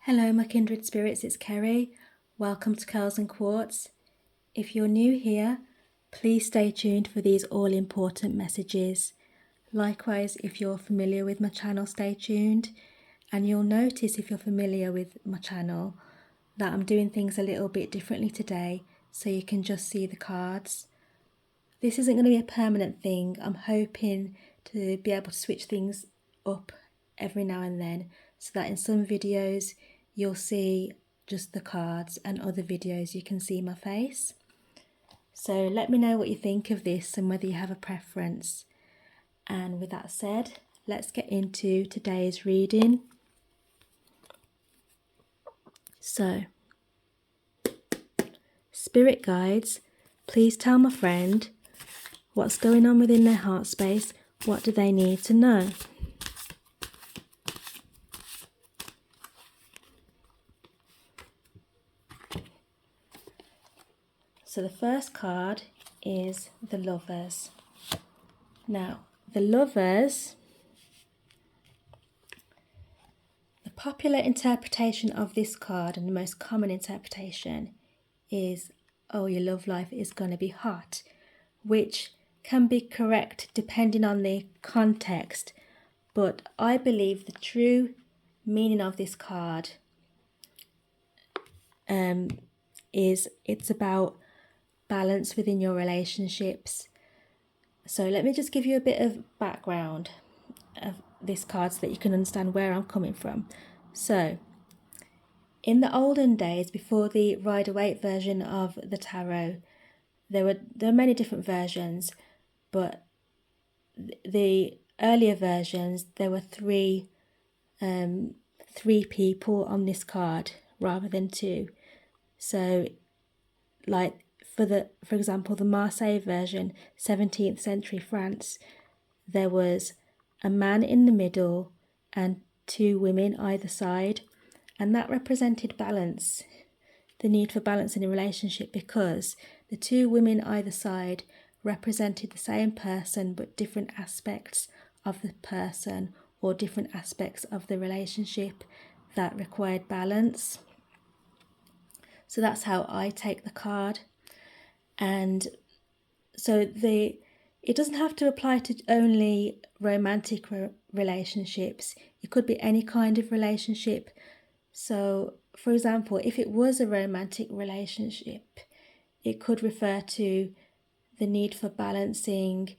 Hello my kindred spirits, it's Kerry. Welcome to Curls and Quartz. If you're new here, please stay tuned for these all-important messages. Likewise, if you're familiar with my channel, stay tuned. And you'll notice, if you're familiar with my channel, that I'm doing things a little bit differently today, so you can just see the cards. This isn't going to be a permanent thing. I'm hoping to be able to switch things up every now and then, so that in some videos you'll see just the cards and other videos you can see my face. So let me know what you think of this and whether you have a preference. And with that said, let's get into today's reading. So, Spirit Guides, please tell my friend what's going on within their heart space. What do they need to know? So the first card is the Lovers. Now, the Lovers, the popular interpretation of this card and the most common interpretation is, oh, your love life is going to be hot, which can be correct depending on the context. But I believe the true meaning of this card is it's about balance within your relationships. So let me just give you a bit of background of this card so that you can understand where I'm coming from. So in the olden days, before the Rider-Waite version of the tarot, there were many different versions, but the earlier versions, there were three people on this card rather than two. So like for example, the Marseille version, 17th century France, there was a man in the middle and two women either side, and that represented balance, the need for balance in a relationship, because the two women either side represented the same person but different aspects of the person or different aspects of the relationship that required balance. So that's how I take the card. And so it doesn't have to apply to only romantic relationships. It could be any kind of relationship. So, for example, if it was a romantic relationship, it could refer to the need for balancing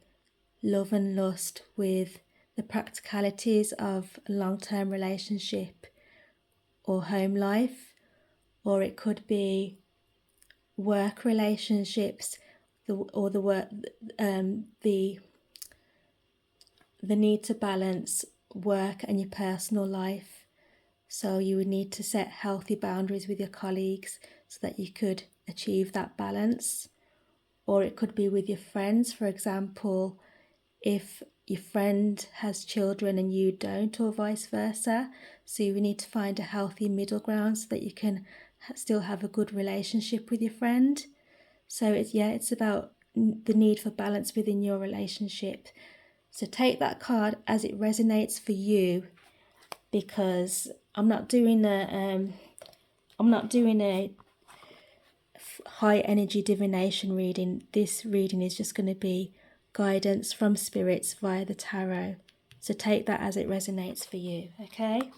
love and lust with the practicalities of a long-term relationship or home life. Or it could be work relationships, the need to balance work and your personal life. So you would need to set healthy boundaries with your colleagues so that you could achieve that balance. Or it could be with your friends, for example, if your friend has children and you don't, or vice versa. So you need to find a healthy middle ground so that you can still have a good relationship with your friend. So it's about the need for balance within your relationship. So take that card as it resonates for you, because I'm not doing a high energy divination reading. This reading is just going to be guidance from spirits via the tarot. So take that as it resonates for you, okay?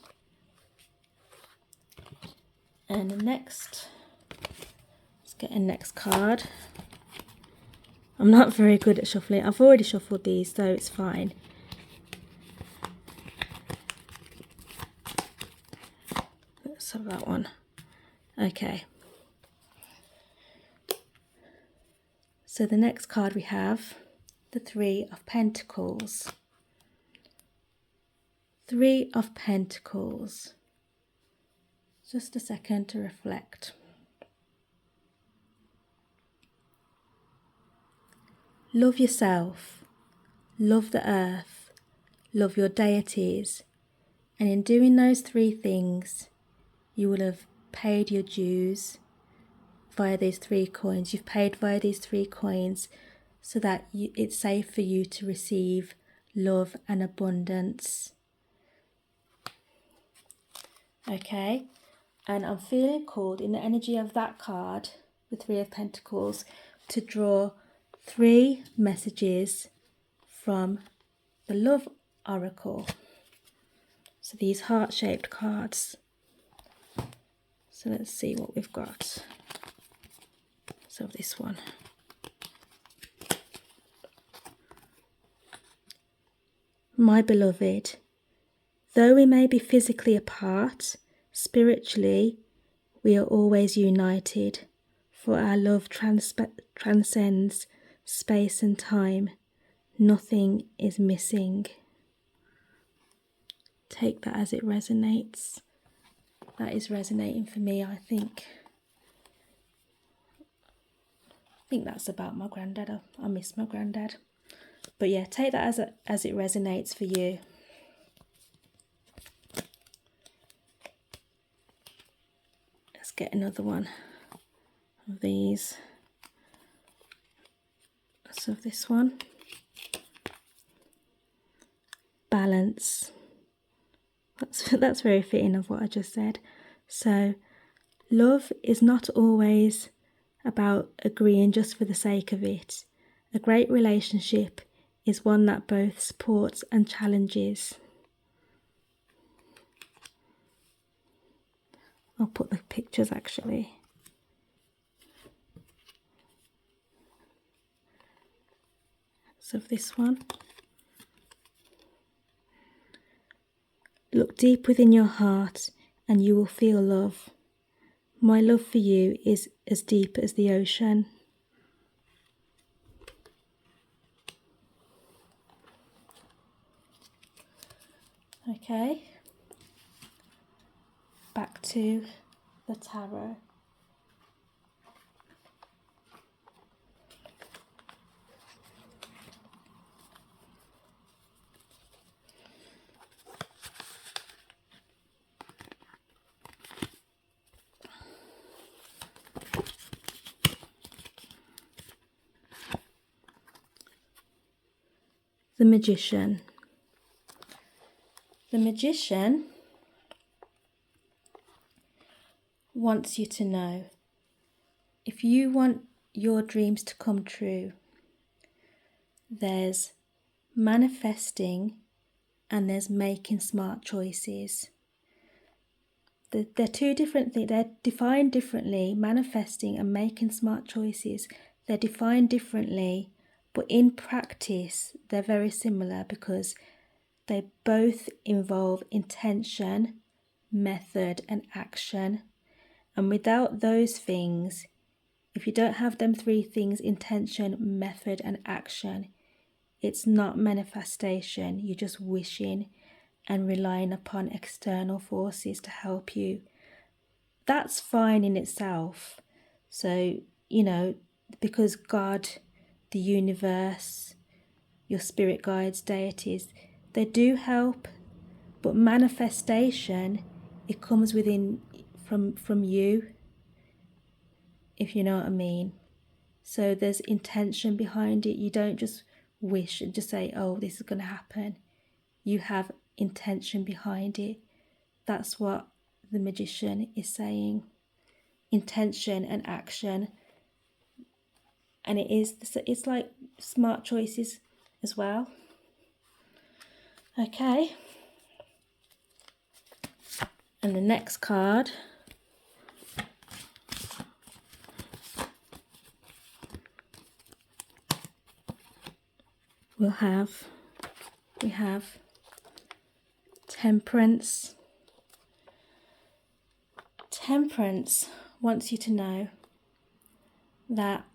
And let's get a next card. I'm not very good at shuffling. I've already shuffled these, so it's fine. Let's have that one. Okay. So the next card we have, the Three of Pentacles. Three of Pentacles. Just a second to reflect. Love yourself, love the earth, love your deities, and in doing those three things, you will have paid your dues via these three coins. You've paid via these three coins so that it's safe for you to receive love and abundance. Okay, And I'm feeling called in the energy of that card, the Three of Pentacles, to draw 3 messages from the Love Oracle. So these heart-shaped cards. So let's see what we've got. So this one. My beloved, though we may be physically apart, spiritually we are always united, for our love transcends space and time. Nothing is missing. Take that as it resonates. That is resonating for me, I think. I think that's about my granddad. I miss my granddad. But yeah, take that as it resonates for you. Let's get another one of these. So this one. Balance. That's very fitting of what I just said. So love is not always about agreeing just for the sake of it. A great relationship is one that both supports and challenges. I'll put the pictures actually. So this one. Look deep within your heart and you will feel love. My love for you is as deep as the ocean. Okay. Back to the tarot. The Magician. The Magician wants you to know, if you want your dreams to come true, there's manifesting and there's making smart choices. They're two different things. They're defined differently. Manifesting and making smart choices, they're defined differently, but in practice they're very similar because they both involve intention, method and action. And without those things, if you don't have them 3 things, intention, method and action, it's not manifestation. You're just wishing and relying upon external forces to help you. That's fine in itself. So, because God, the universe, your spirit guides, deities, they do help, but manifestation, it comes within from you, if you know what I mean. So there's intention behind it. You don't just wish and just say, oh, this is going to happen. You have intention behind it. That's what the Magician is saying. Intention and action. And it's like smart choices as well. Okay. And the next card we have Temperance. Temperance wants you to know that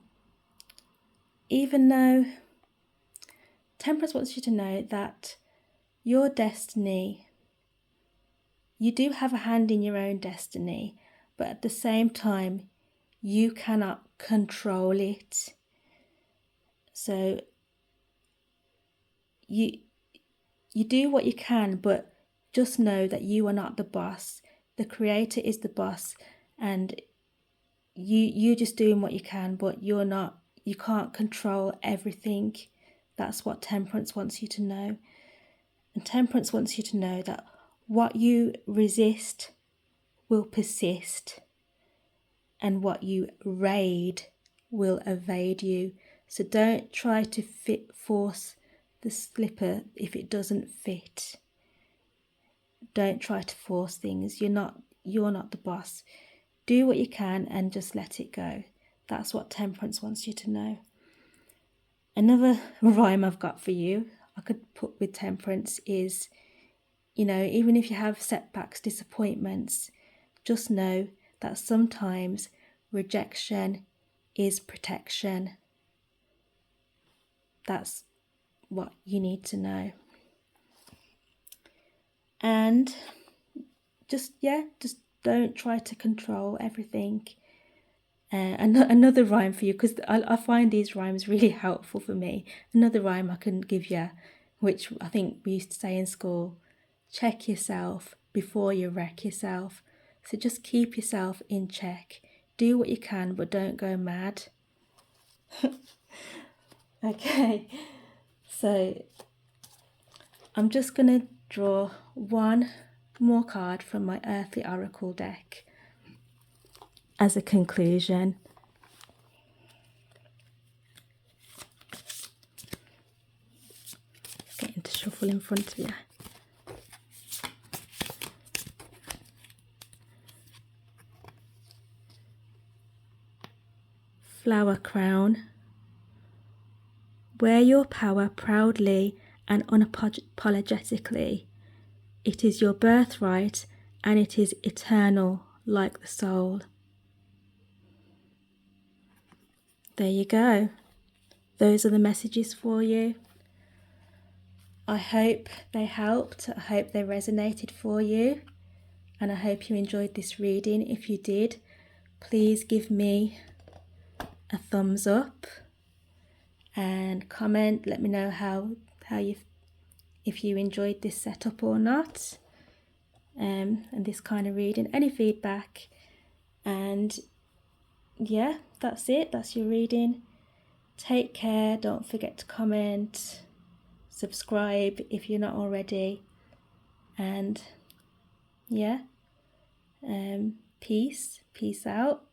Temperance wants you to know that your destiny, you do have a hand in your own destiny, but at the same time, you cannot control it. So you do what you can, but just know that you are not the boss. The Creator is the boss, and you're just doing what you can, but you can't control everything. That's what Temperance wants you to know. And Temperance wants you to know that what you resist will persist, and what you raid will evade you. So don't try to force the slipper if it doesn't fit. Don't try to force things. You're not the boss. Do what you can and just let it go. That's what temperance wants you to know. Another rhyme I've got for you, I could put with temperance is, even if you have setbacks, disappointments, just know that sometimes rejection is protection. That's what you need to know. And just don't try to control everything. Another rhyme for you, because I find these rhymes really helpful for me. Another rhyme I can give you, which I think we used to say in school: check yourself before you wreck yourself. So just keep yourself in check. Do what you can, but don't go mad. Okay, so I'm just going to draw one more card from my Earthly Oracle deck as a conclusion. Getting to shuffle in front of you. Flower crown. Wear your power proudly and unapologetically. It is your birthright and it is eternal like the soul. There you go. Those are the messages for you. I hope they helped. I hope they resonated for you. And I hope you enjoyed this reading. If you did, please give me a thumbs up and comment. Let me know if you enjoyed this setup or not, and this kind of reading. Any feedback. And yeah, that's it. That's your reading. Take care. Don't forget to comment, subscribe if you're not already, and yeah, peace out.